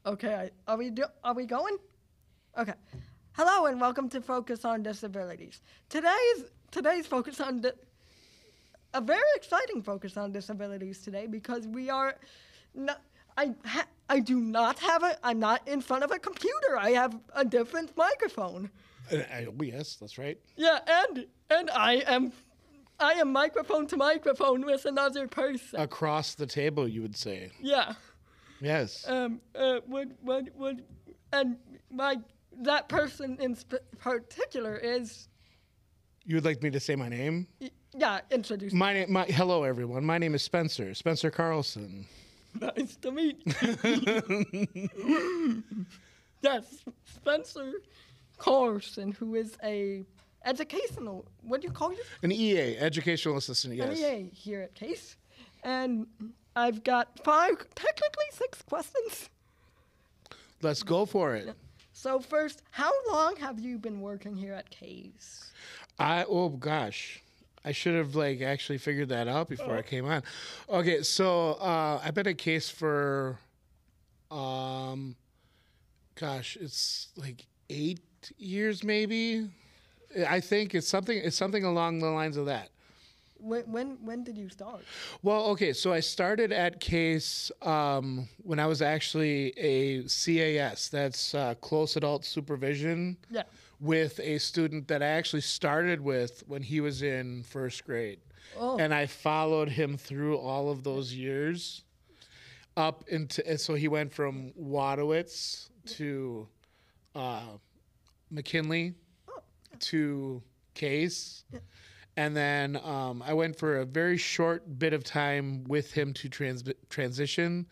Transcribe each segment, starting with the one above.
Okay, are we going? Okay. Hello and welcome to Focus on Disabilities. Today's focus on a very exciting focus on disabilities today because we are not, I do not have I'm not in front of a computer. I have a different microphone. Yes, that's right. Yeah, and I am microphone to microphone with another person. Across the table, you would say. Yeah. Yes. Would and my that person in particular is. You would like me to say my name? Yeah, introduce. Hello, everyone. My name is Spencer Carlson. Nice to meet you. Yes, Spencer Carlson, who is a educational. What do you call it? An EA, educational assistant. Yes. An EA here at Case, and I've got technically 6 questions. Let's go for it. So first, how long have you been working here at Case? Oh gosh, I should have actually figured that out before I came on. Okay, so I've been at Case for, it's 8 years maybe. I think it's something along the lines of that. When did you start? Well, okay, so I started at Case when I was actually a CAS, that's close adult supervision, with a student that I actually started with when he was in first grade. Oh. And I followed him through all of those years up into, so he went from Wadowitz to McKinley to Case. Yeah. And then I went for a very short bit of time with him to transition,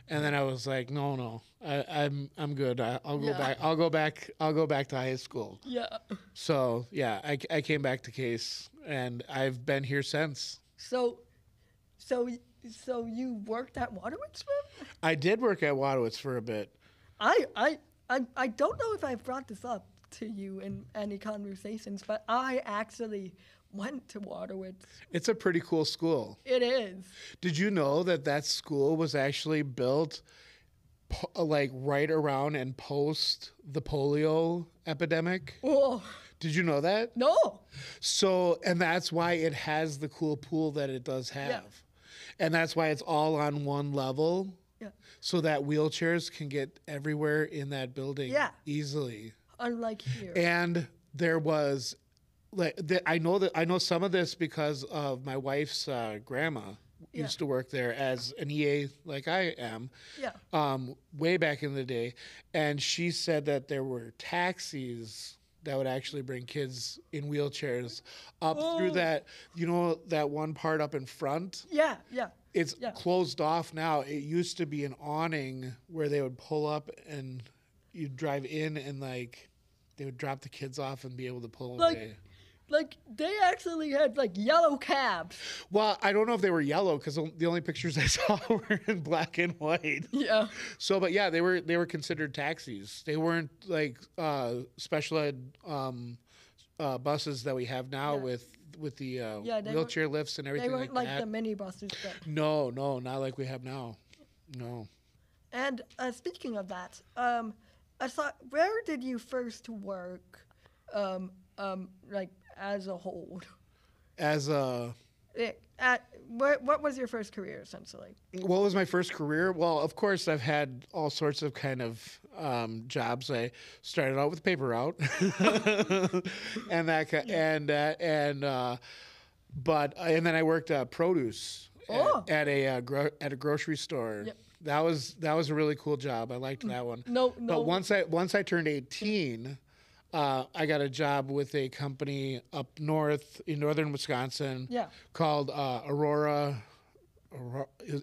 and then I was like, no, I'm good. I'll go back. I'll go back to high school. Yeah. So yeah, I came back to Case, and I've been here since. So you worked at Wadowitz for? I did work at Wadowitz for a bit. I don't know if I've brought this up to you in any conversations, but I actually went to Wadowitz. It's a pretty cool school. It is. Did you know that school was actually built right around and post the polio epidemic? Oh. Did you know that? No. So, and that's why it has the cool pool that it does have. Yeah. And that's why it's all on one level. Yeah. So that wheelchairs can get everywhere in that building easily. Unlike here. And there was I know some of this because of my wife's grandma used to work there as an EA like I am. Yeah. Way back in the day, and she said that there were taxis that would actually bring kids in wheelchairs up through that, that one part up in front. Yeah, yeah. It's closed off now. It used to be an awning where they would pull up and you'd drive in and they would drop the kids off and be able to pull them away. They actually had yellow cabs. Well, I don't know if they were yellow because the only pictures I saw were in black and white. Yeah. So, but yeah, they were considered taxis. They weren't special ed buses that we have now with the wheelchair lifts and everything. They weren't like that. The mini buses. But... No, not like we have now. No. And speaking of that, I thought, where did you first work? As a whole. As a... What was your first career, essentially? What was my first career? Well, of course, I've had all sorts of kind of jobs. I started out with paper route, and then I worked produce at a grocery store. Yep. That was a really cool job. I liked that one. No. But once I turned 18. I got a job with a company up north in northern Wisconsin called Aurora.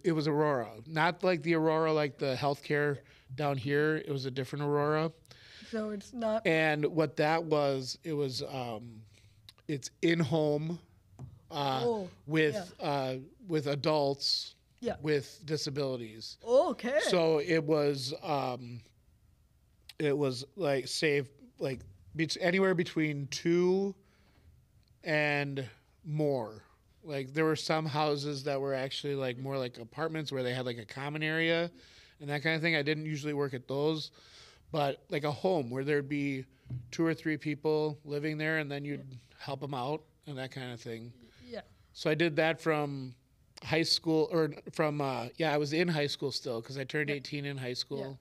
It was Aurora, not like the Aurora, like the healthcare down here. It was a different Aurora. So it's not. And what that was, it's in-home with adults with disabilities. Okay. So it was anywhere between 2 and more. There were some houses that were actually more like apartments where they had a common area, and that kind of thing. I didn't usually work at those, but like a home where there'd be 2 or 3 people living there, and then you'd help them out and that kind of thing. Yeah. So I did that from high school, or from I was in high school still because I turned 18 in high school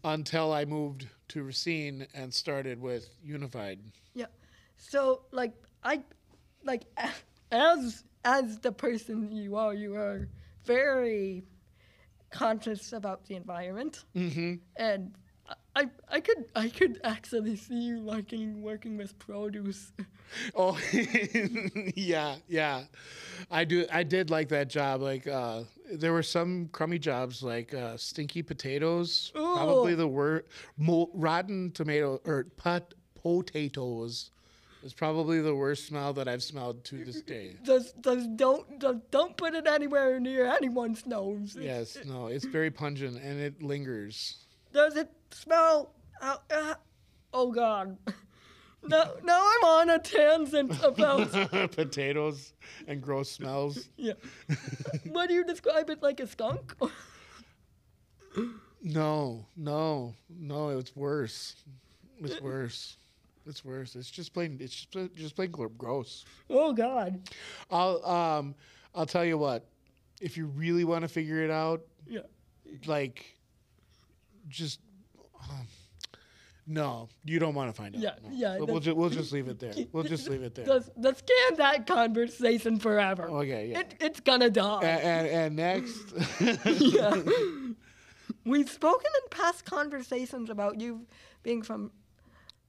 until I moved to Racine and started with Unified. Yeah. So as the person you are very conscious about the environment, and I could actually see you liking working with produce. Oh, yeah. I did like that job. Like, there were some crummy jobs, like stinky potatoes. Ooh. Probably the worst. Rotten tomato or potatoes is probably the worst smell that I've smelled to this day. Don't put it anywhere near anyone's nose. Yes, no, it's very pungent and it lingers. Does it smell? Oh God! Now I'm on a tangent about potatoes and gross smells. Yeah. What do you describe it, like a skunk? No, it's worse. It's worse. It's just plain gross. Oh God. I'll tell you what. If you really want to figure it out, like, just no, you don't want to find out. Yeah. We'll just leave it there. We'll just leave it there. Let's can that conversation forever. Okay, yeah. It's gonna die. And next. Yeah. We've spoken in past conversations about you being from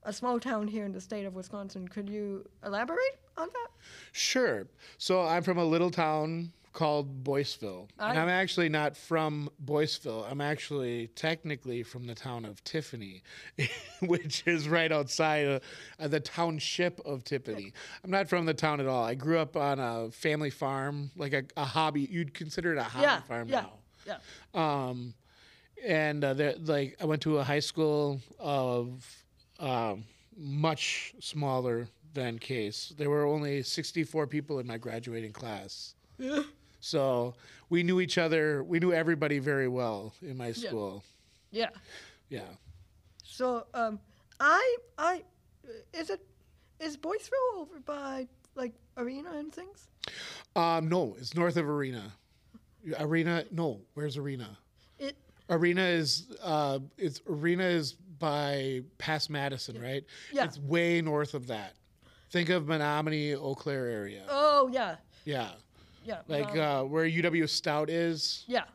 a small town here in the state of Wisconsin. Could you elaborate on that? Sure. So I'm from a little town called Boyceville. And I'm actually not from Boyceville. I'm actually technically from the town of Tiffany, which is right outside of the township of Tiffany. I'm not from the town at all. I grew up on a family farm, like a hobby. You'd consider it a hobby farm now. Yeah. And I went to a high school of much smaller than Case. There were only 64 people in my graduating class. Yeah. So we knew each other. We knew everybody very well in my school. Yeah. Yeah. So is Boyceville over by like Arena and things? No, it's north of Arena. Where's Arena? Arena is by past Madison, right? Yeah. It's way north of that. Think of Menominee, Eau Claire area. Oh yeah. Yeah. Yeah. Like where UW Stout is. Yeah.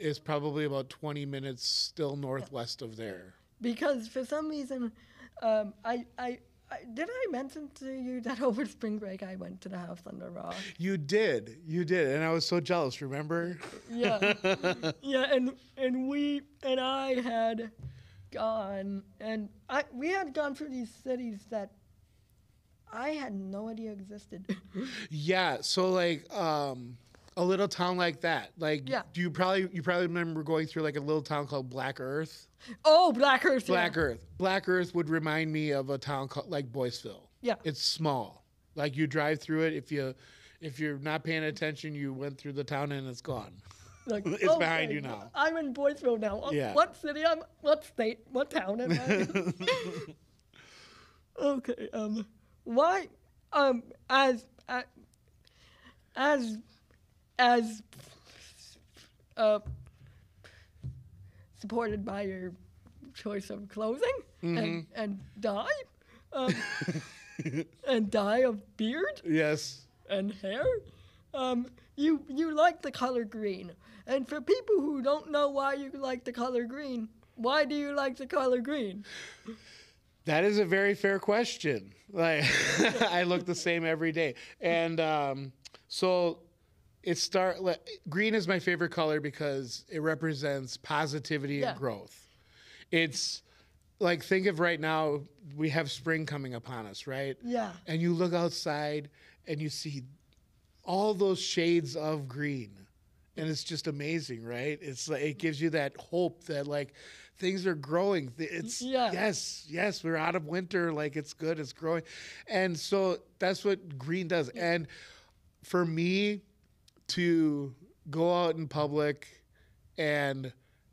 Is probably about 20 minutes still northwest of there. Because for some reason, did I mention to you that over spring break I went to the house on the rock? You did, and I was so jealous. Remember? Yeah, yeah, and I had gone, and we had gone through these cities that I had no idea existed. Yeah, so like a little town like that. Like, do you probably remember going through like a little town called Black Earth? Oh, Black Earth. Earth. Black Earth would remind me of a town called like Boyceville. Yeah. It's small. Like you drive through it. If you're not paying attention, you went through the town and it's gone. Like, it's behind you now. I'm in Boyceville now. Yeah. What city? What state? What town am I? Okay. Why? As supported by your choice of clothing and dye, and dye of beard. Yes. And hair. You like the color green. And for people who don't know why you like the color green, why do you like the color green? That is a very fair question. Like, I look the same every day. And so green is my favorite color because it represents positivity and growth. It's like, think of right now, we have spring coming upon us, right? Yeah. And you look outside and you see all those shades of green. And it's just amazing, right? It's like, it gives you that hope that like things are growing. It's yes, we're out of winter. Like, it's good, it's growing. And so that's what green does. And for me to go out in public and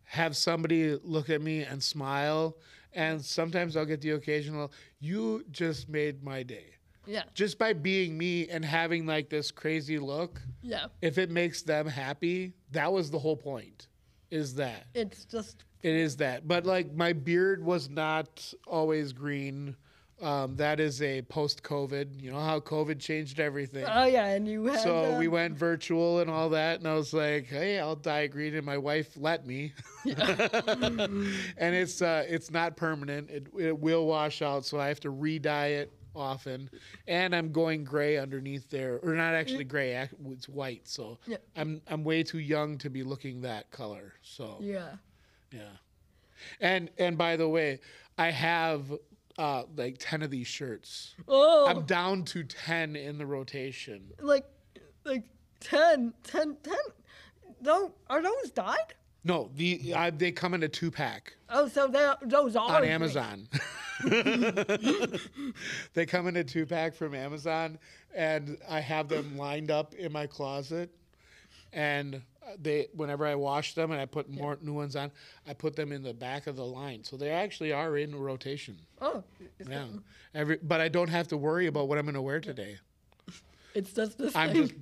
have somebody look at me and smile. And sometimes I'll get the occasional, you just made my day. Yeah. Just by being me and having like this crazy look. Yeah. If it makes them happy, that was the whole point, is that. It's just. It is that. But like my beard was not always green. That is a post-COVID. You know how COVID changed everything. Oh, yeah. And you had. So we went virtual and all that. And I was like, hey, I'll dye green. And my wife let me. Yeah. And it's not permanent. It will wash out. So I have to re-dye it often, and I'm going gray underneath there, or not actually gray, it's white. So yeah. I'm way too young to be looking that color. So yeah. And by the way, I have like 10 of these shirts. Oh, I'm down to 10 in the rotation. Like 10. Are those dyed? No, they come in a 2-pack. Oh, so those are on Amazon. They come in a 2-pack from Amazon, and I have them lined up in my closet. And whenever I wash them and I put more new ones on, I put them in the back of the line. So they actually are in rotation. Oh, yeah. But I don't have to worry about what I'm going to wear today. It's just the same. I'm just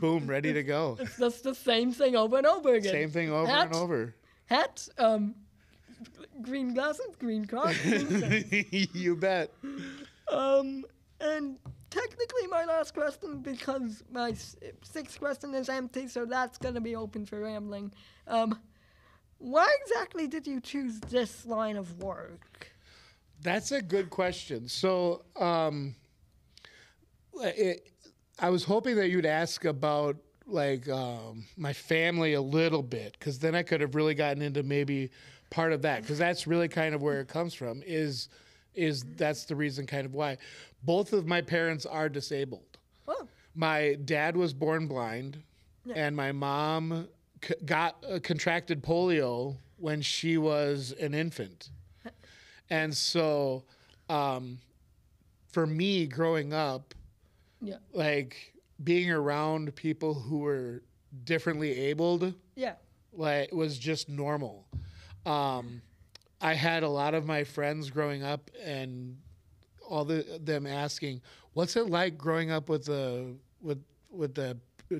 boom, ready to go. It's just the same thing over and over again. Same thing over and over. Hats, green glasses, green car. You bet. And technically my last question, because my sixth question is empty, so that's going to be open for rambling. Why exactly did you choose this line of work? That's a good question. So I was hoping that you'd ask about like my family a little bit, because then I could have really gotten into maybe part of that, because that's really kind of where it comes from, is that's the reason kind of why. Both of my parents are disabled. Oh. My dad was born blind, and my mom contracted polio when she was an infant. And so for me growing up, like being around people who were differently abled, like was just normal. I had a lot of my friends growing up, and all them asking, "What's it like growing up with the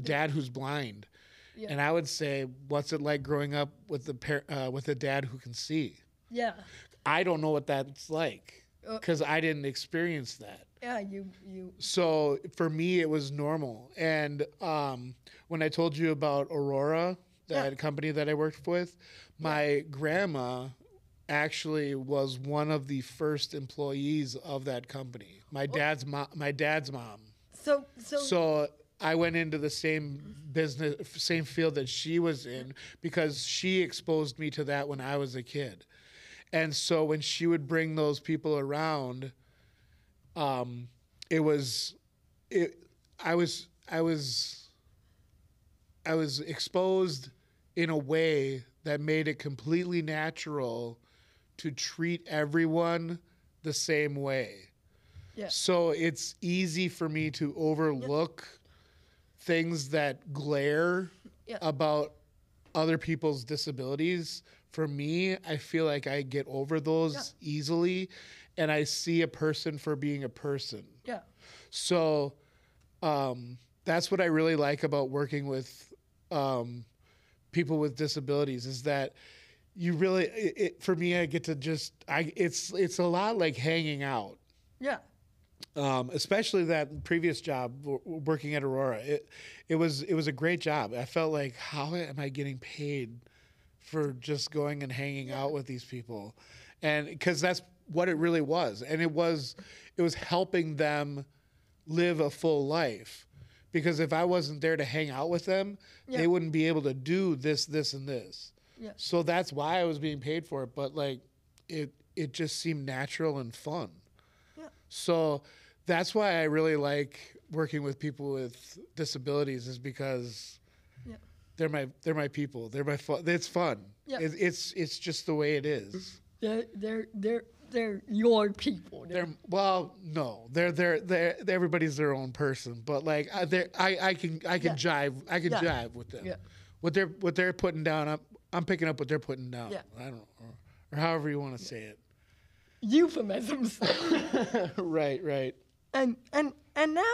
dad who's blind?" Yeah. And I would say, "What's it like growing up with a dad who can see?" Yeah. I don't know what that's like, because I didn't experience that. Yeah, you. So for me, it was normal. And when I told you about Aurora, that company that I worked with, my grandma actually was one of the first employees of that company. My dad's mom. So I went into the same business, same field that she was in, because she exposed me to that when I was a kid. And so when she would bring those people around, I was exposed in a way that made it completely natural to treat everyone the same way. Yeah. So it's easy for me to overlook things that glare about other people's disabilities. For me, I feel like I get over those easily, and I see a person for being a person. Yeah. So that's what I really like about working with people with disabilities, is that you really, for me, I get to it's a lot like hanging out. Yeah. Especially that previous job working at Aurora, it was a great job. I felt like, how am I getting paid for just going and hanging out with these people? And because that's what it really was. And it was helping them live a full life. Because if I wasn't there to hang out with them, they wouldn't be able to do this, and this. Yeah. So that's why I was being paid for it. But like, it just seemed natural and fun. Yeah. So that's why I really like working with people with disabilities, is because they're my people. They're my fun. It's fun. Yeah. It's just the way it is. They're your people. They're everybody's their own person. But like I can jive with them. Yeah. What they're putting down I'm picking up what they're putting down. Yeah. I don't know, or however you want to say it. Euphemisms. Right. And now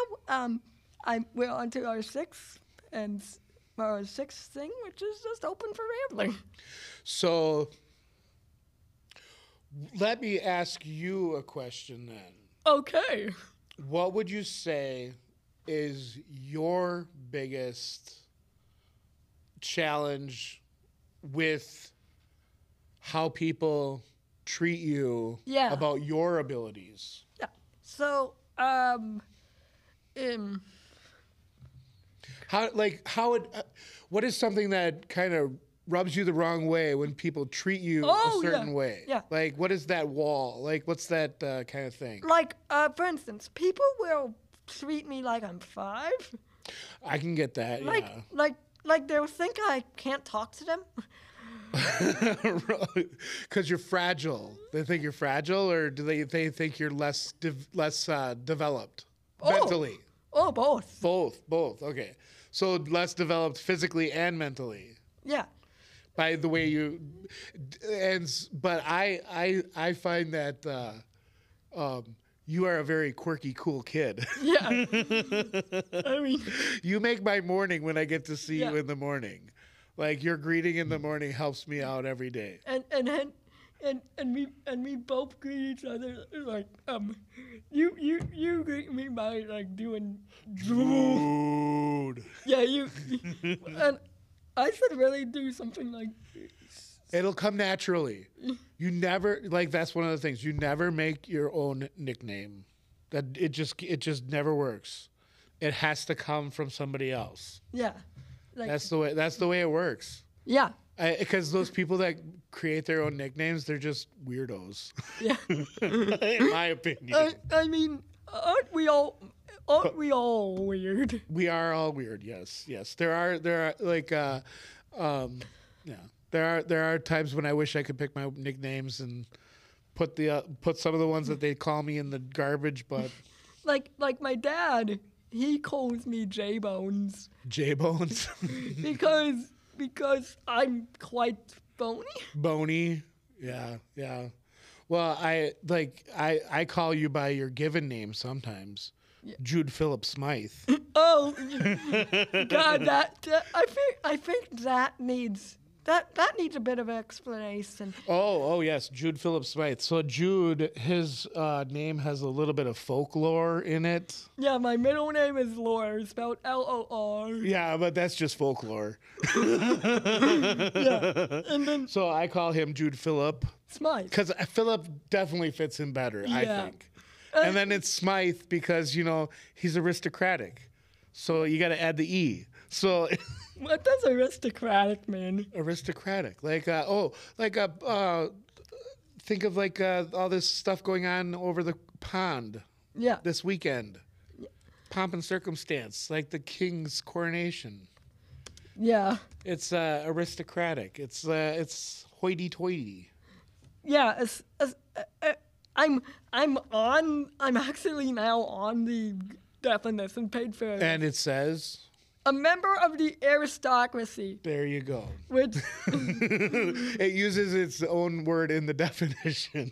we're on to our sixth thing, which is just open for rambling. So let me ask you a question then. Okay. What would you say is your biggest challenge with how people treat you about your abilities? Yeah. So, what is something that kind of rubs you the wrong way when people treat you a certain way? Yeah. Like, what is that wall? Like, what's that kind of thing? Like, for instance, people will treat me like I'm 5. I can get that, Like they'll think I can't talk to them. Because you're fragile. They think you're fragile, or do they think you're less developed mentally? Oh, both. Both. Okay. So less developed physically and mentally. Yeah. By the way but I find that you are a very quirky, cool kid. Yeah. I mean, you make my morning when I get to see you in the morning. Like, your greeting in the morning helps me out every day. And we both greet each other like you greet me by like doing dude. Yeah, you and I should really do something like this. It'll come naturally. You never, like, that's one of the things. You never make your own nickname. That it just never works. It has to come from somebody else. Yeah. Like, that's the way it works. Yeah. Because those people that create their own nicknames, they're just weirdos. Yeah. In my opinion. I mean, aren't we all weird? We are all weird. Yes. There are like there are times when I wish I could pick my nicknames and put some of the ones that they call me in the garbage, but like my dad, he calls me J-Bones. J-Bones? because I'm quite bony. Bony? Yeah. Well, I call you by your given name sometimes. Yeah. Jude Philip Smythe. Oh, God, I think that needs a bit of explanation. Oh yes, Jude Philip Smythe. So Jude, his name has a little bit of folklore in it. Yeah, my middle name is Lore, spelled L-O-R. Yeah, but that's just folklore. Yeah, and then so I call him Jude Philip Smythe because Philip definitely fits him better, I think. And then it's Smythe because he's aristocratic, so you got to add the E. So. What does aristocratic mean? Aristocratic, think of like all this stuff going on over the pond. Yeah. This weekend, pomp and circumstance, like the king's coronation. Yeah. It's aristocratic. It's hoity-toity. Yeah. I'm actually now on the definition page for it. And it says. A member of the aristocracy. There you go. Which it uses its own word in the definition.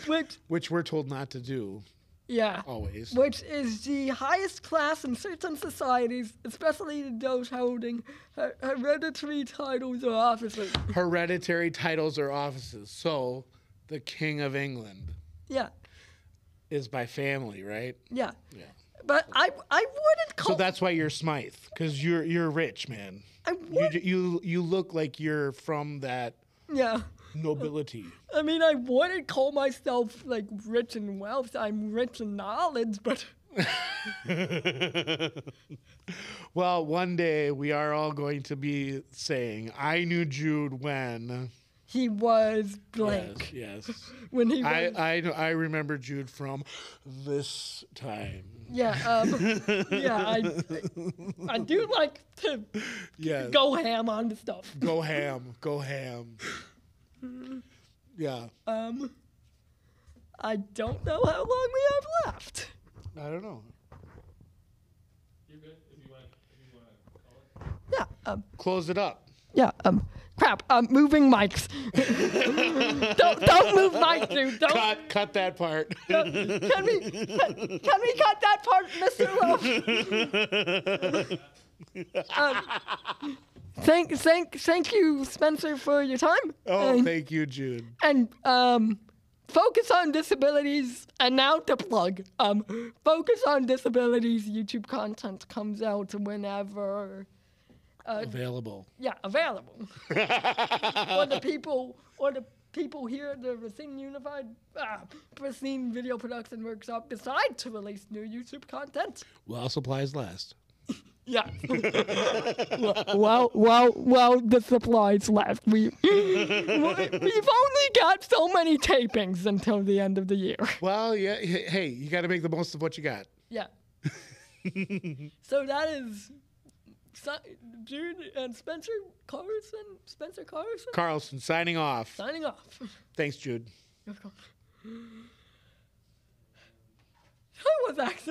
Which we're told not to do. Yeah. Always. Which is the highest class in certain societies, especially those holding hereditary titles or offices. Hereditary titles or offices. So, the King of England. Yeah. Is by family, right? Yeah. Yeah. But I wouldn't call. So that's why you're Smythe, because you're rich, man. You look like you're from that. Yeah. Nobility. I mean, I wouldn't call myself like rich in wealth. I'm rich in knowledge, but. Well, one day we are all going to be saying, "I knew Jude when." He was blank. Yes. When he was... I remember Jude from this time. Yeah. I do like to go ham on the stuff. Go ham. Yeah. I don't know how long we have left. I don't know. You're good if you want to call it. Yeah. Close it up. Yeah. Crap. Moving mics. don't move mics, dude. Don't. Cut that part. Can we cut that part, Mr. Love? Thank you, Spencer, for your time. Oh, thank you, Jude. And Focus on Disabilities, and now to plug. Focus on Disabilities YouTube content comes out whenever available. Yeah, available. or the people here at the Racine Unified Racine Video Production Workshop decide to release new YouTube content. While supplies last. Yeah. well, the supplies left. We've only got so many tapings until the end of the year. Well, yeah. Hey, you got to make the most of what you got. Yeah. So that is Jude and Spencer Carlson. Carlson signing off. Thanks, Jude. That was actually.